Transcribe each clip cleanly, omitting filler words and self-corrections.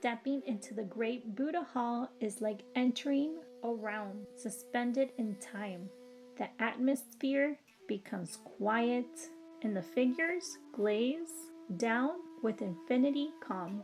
Stepping into the great Buddha Hall is like entering a realm suspended in time. The atmosphere becomes quiet, and the figures glaze down with infinity calm.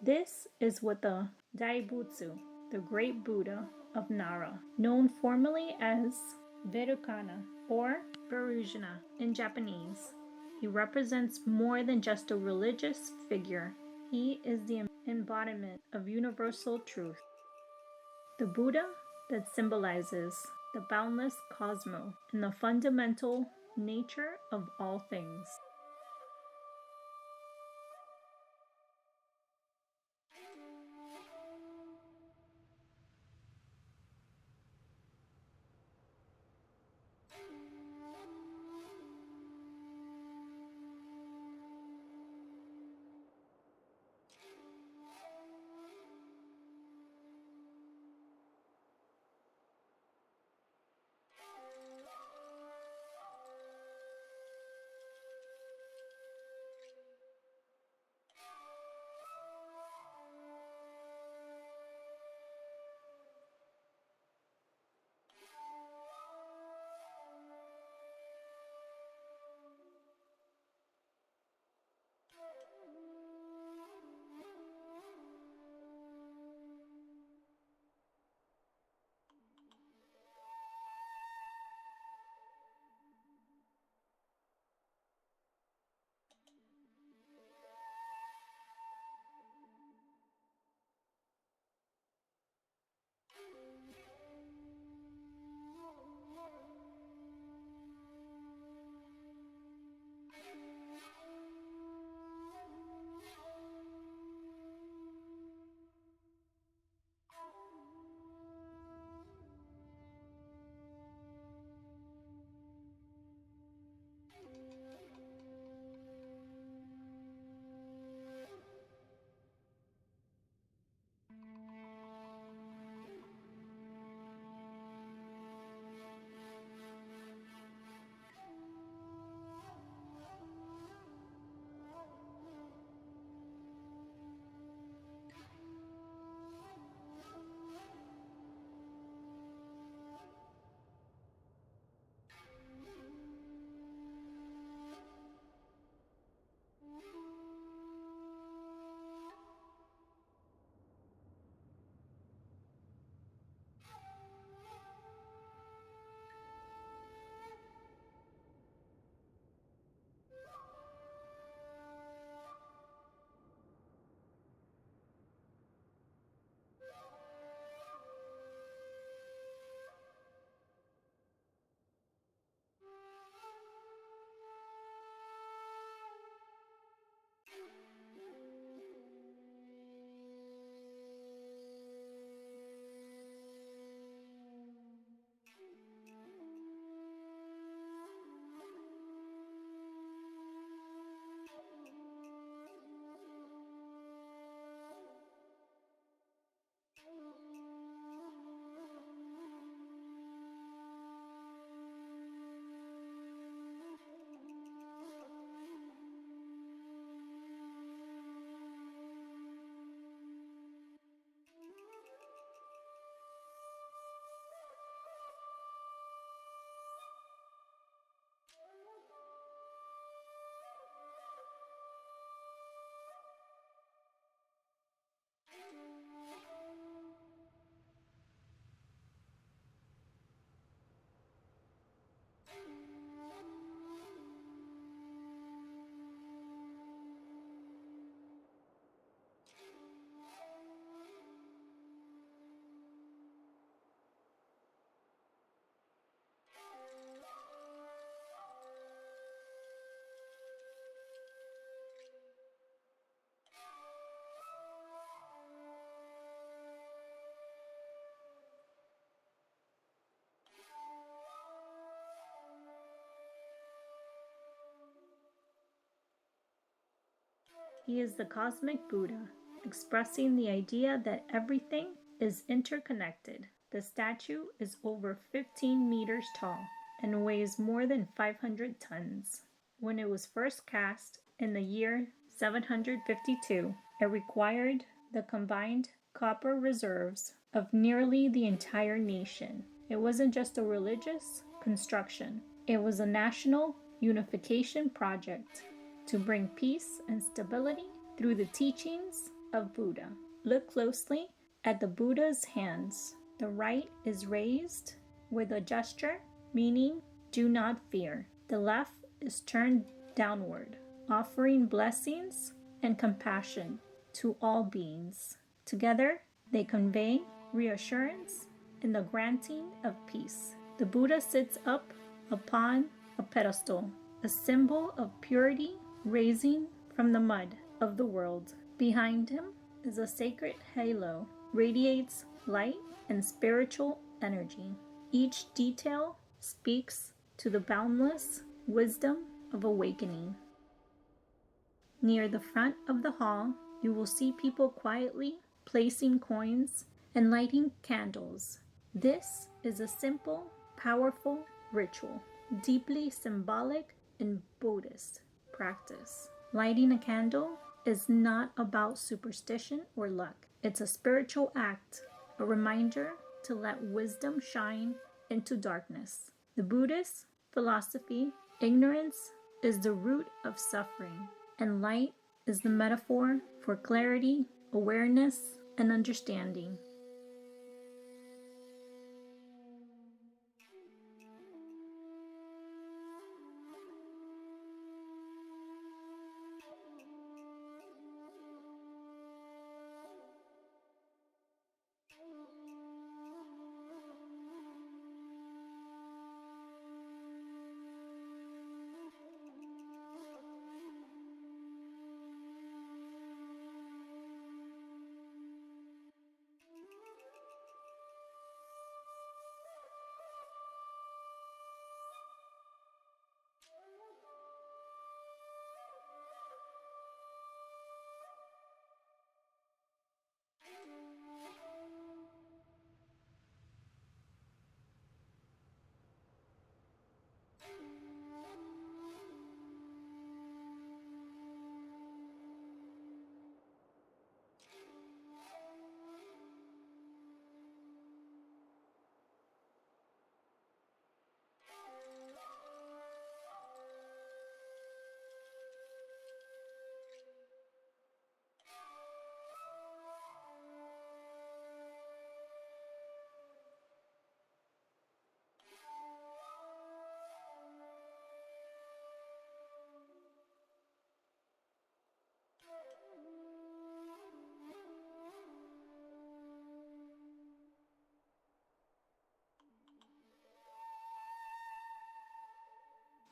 This is what the Daibutsu, the great Buddha of Nara, known formally as Vairocana or Varujana in Japanese. He represents more than just a religious figure. He is the embodiment of universal truth. The Buddha that symbolizes the boundless cosmos and the fundamental nature of all things. He is the cosmic Buddha, expressing the idea that everything is interconnected. The statue is over 15 meters tall and weighs more than 500 tons. When it was first cast in the year 752. It required the combined copper reserves of nearly the entire nation. It wasn't just a religious construction, it was a national unification project to bring peace and stability through the teachings of Buddha. Look closely at the Buddha's hands. The right is raised with a gesture, meaning do not fear. The left is turned downward, offering blessings and compassion to all beings. Together, they convey reassurance in the granting of peace. The Buddha sits up upon a pedestal, a symbol of purity rising from the mud of the world. Behind him is a sacred halo, radiates light and spiritual energy. Each detail speaks to the boundless wisdom of awakening. Near the front of the hall, you will see people quietly placing coins and lighting candles. This is a simple, powerful ritual, deeply symbolic in Buddhist practice. Lighting a candle is not about superstition or luck. It's a spiritual act, a reminder to let wisdom shine into darkness. The Buddhist philosophy, ignorance is the root of suffering, and light is the metaphor for clarity, awareness, and understanding.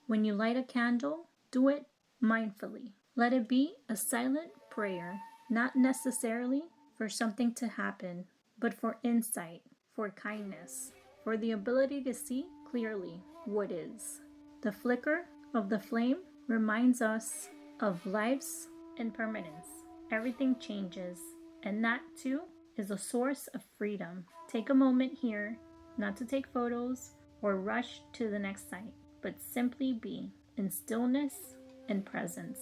When you light a candle, do it mindfully. Let it be a silent prayer, not necessarily for something to happen, but for insight, for kindness, for the ability to see clearly what is. The flicker of the flame reminds us of life's impermanence. Everything changes, and that too is a source of freedom. Take a moment here, not to take photos or rush to the next site, but simply be in stillness and presence.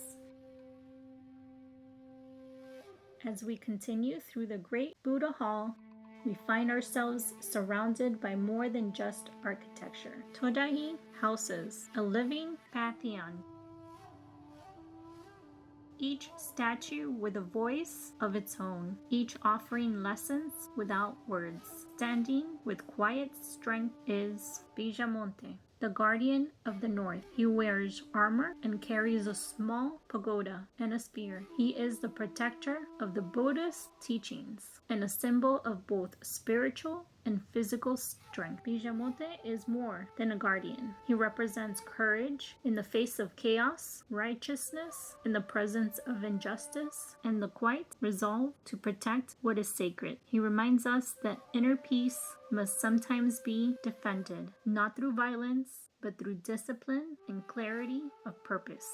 As we continue through the Great Buddha Hall, we find ourselves surrounded by more than just architecture. Todaiji houses a living pantheon, each statue with a voice of its own, each offering lessons without words. Standing with quiet strength is Bijamonte, the guardian of the north. He wears armor and carries a small pagoda and a spear. He is the protector of the Buddhist teachings and a symbol of both spiritual and physical strength. Bijamonte is more than a guardian. He represents courage in the face of chaos, righteousness in the presence of injustice, and the quiet resolve to protect what is sacred. He reminds us that inner peace must sometimes be defended, not through violence, but through discipline and clarity of purpose.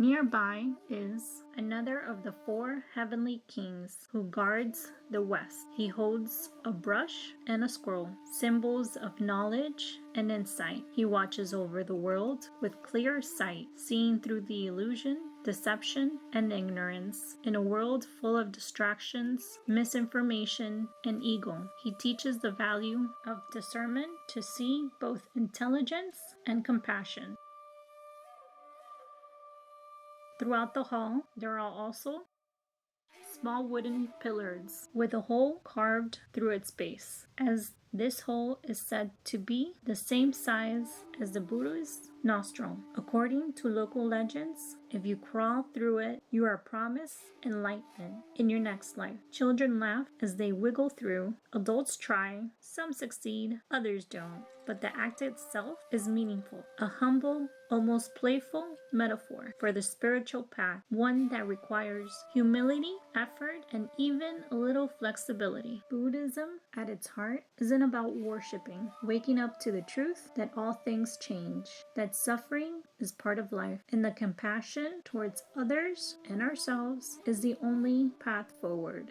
Nearby is another of the 4 heavenly kings who guards the west. He holds a brush and a scroll, symbols of knowledge and insight. He watches over the world with clear sight, seeing through the illusion, deception, and ignorance. In a world full of distractions, misinformation, and ego, he teaches the value of discernment to see both intelligence and compassion. Throughout the hall, there are also small wooden pillars with a hole carved through its base, as this hole is said to be the same size as the Buddha's nostril. According to local legends, if you crawl through it, you are promised enlightenment in your next life. Children laugh as they wiggle through. Adults try. Some succeed, others don't. But the act itself is meaningful. A humble, almost playful metaphor for the spiritual path, one that requires humility, effort, and even a little flexibility. Buddhism, at its heart, isn't about worshiping, waking up to the truth that all things change, that suffering is part of life, and the compassion towards others and ourselves is the only path forward.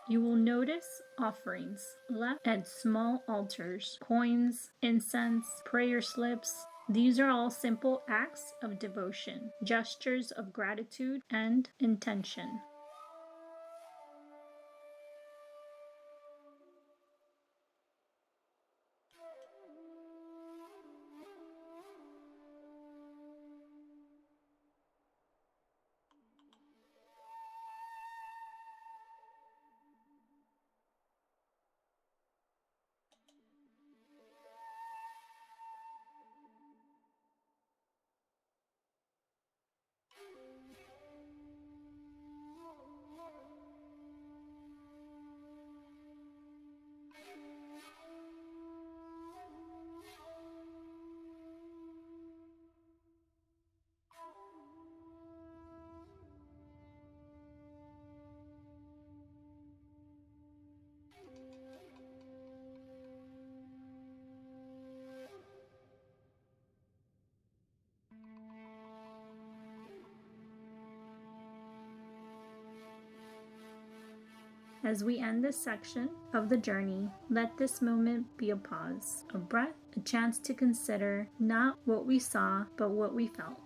You will notice offerings left at small altars, coins, incense, prayer slips. These are all simple acts of devotion, gestures of gratitude and intention. As we end this section of the journey, let this moment be a pause, a breath, a chance to consider not what we saw, but what we felt.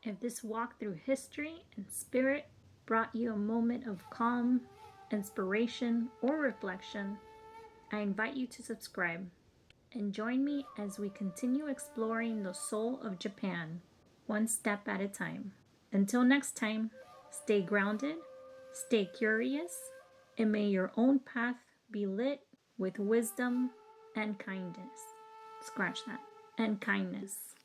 If this walk through history and spirit brought you a moment of calm, inspiration, or reflection, I invite you to subscribe and join me as we continue exploring the soul of Japan, one step at a time. Until next time, stay grounded, stay curious, and may your own path be lit with wisdom and kindness. Scratch that. And kindness.